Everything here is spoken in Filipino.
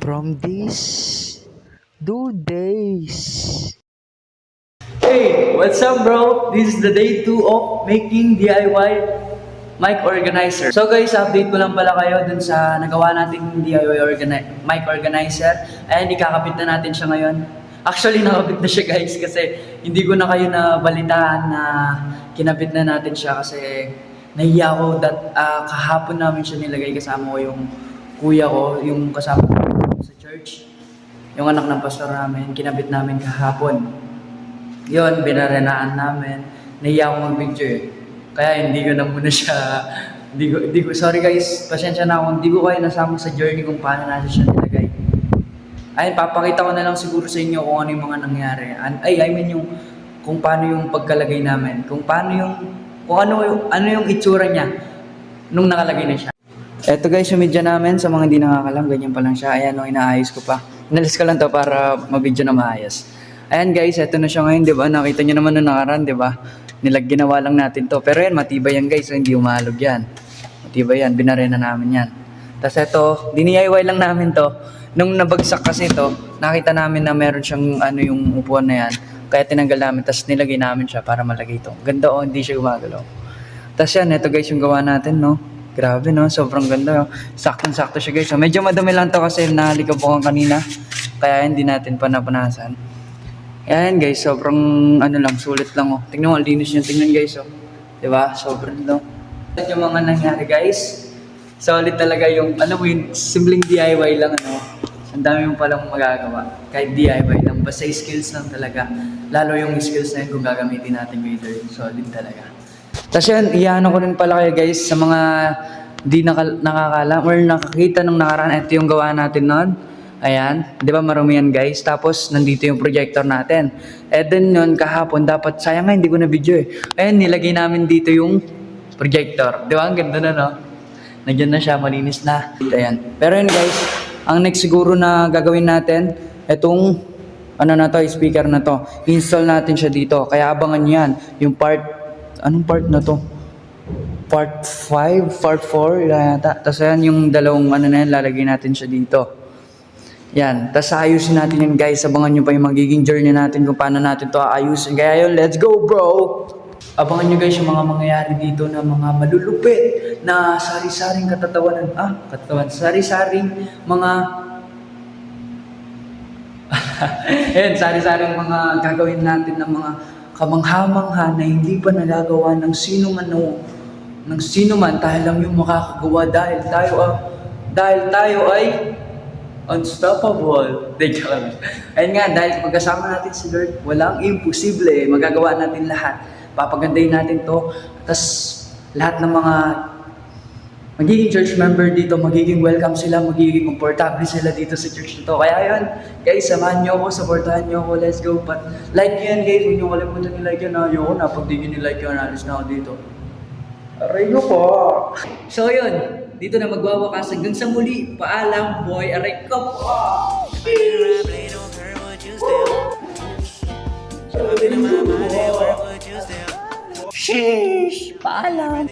from these 2 days. Hey, what's up bro? This is the day 2 of making DIY mic organizer. So guys, update ko lang pala kayo dun sa nagawa nating DIY mic organizer. Ayan, ikakabit na natin siya ngayon. Actually, nakabit na siya guys kasi hindi ko na kayo nabalitaan na kinabit na natin siya kasi nahiya ako that kahapon namin siya nilagay kasama ko yung kuya ko, yung kasama ko sa church. Yung anak ng pastor namin, kinabit namin kahapon. Yun, binarenaan namin. Nahiya ako mag-video eh. Kaya hindi ko na muna siya, sorry guys, pasensya na ako, hindi ko kayo nasama sa journey kung paano natin siya nilagay. Ayun, papakita ko na lang siguro sa inyo kung ano yung mga nangyari. Kung paano yung pagkalagay namin. Kung ano yung itsura niya nung nakalagay na siya. Eto guys, yung media namin, sa mga hindi nakakalam, ganyan pa lang siya. Ayan, inaayos ko pa. Inalis ko lang to para mabidyo na maayos. Ayan guys, eto na siya ngayon, di ba? Nakita niyo naman nung nakaraan, di ba? Ginawa lang natin to. Pero yan, matibay yan guys, so hindi umalog yan. Matibay yan, binarena namin yan. Tapos eto, DIY lang namin to. Nung nabagsak kasi to, nakita namin na meron siyang yung upuan na yan. Kaya tinanggal namin, tapos nilagay namin siya para malagay ito. Ganda hindi siya gumagalaw. Tapos yan, eto guys yung gawa natin, no? Grabe, no? Sobrang ganda, no? Saktong-sakto siya guys. So, medyo madumi lang to kasi nahalika po kang kanina. Kaya hindi natin pa napanasan. Ayan guys, sobrang sulit lang, oh. Tingnan mo, linis niya. Tingnan guys, oh. Diba? Sobrang lang. Yung mga nangyari guys, solid talaga yung, simpleng DIY lang, Ang dami mo palang magagawa. Kahit DIY lang, basta skills lang talaga. Lalo yung skills na yun kung gagamitin natin later, solid talaga. Tapos yan, iyahan ko rin pala kayo guys sa mga di nakakalam or nakakita nung nakaraan. Ito yung gawa natin noon. Ayan, di ba marami yan guys. Tapos nandito yung projector natin. Then yun kahapon, dapat sayang nga hindi ko na video eh. Ayan, nilagay namin dito yung projector. Di ba? Ang ganda na, no? Nandiyan na siya, malinis na. Ayan. Pero yun guys, ang next siguro na gagawin natin, itong speaker na to. Install natin siya dito. Kaya abangan nyo yan. Yung anong part na to? Part 5, part 4, yata. Tapos ayan yung dalawang lalagay natin siya dito. Yan. Tapos ayusin natin yan guys. Abangan nyo pa yung magiging journey natin kung paano natin to aayusin. Kaya yun, let's go bro! Abangan nyo guys yung mga mangyayari dito na mga malulupit na sari-saring sari-saring mga ayan, sari-saring mga gagawin natin ng mga kamangha-mangha na hindi pa nagagawa ng sino man tayo lang yung makakagawa dahil tayo ay unstoppable. Ayun nga, dahil pagkasama natin si Lord, walang imposible. Magagawa natin lahat. Papagandahin natin to. Tapos lahat ng mga magiging church member dito, magiging welcome sila, magiging komportable sila dito sa church nito. Kaya yun, guys, samahan nyo ako, supportahan nyo ako, let's go. But like yan guys, huwag nyo kalimutan ni-like yan. Ayoko na, pag di nyo ni-like yan, alis na ako dito. Aray ko po. So yun, dito na magwawakas. Hanggang sa muli, paalam boy, aray ko po. Sheesh! Paalam!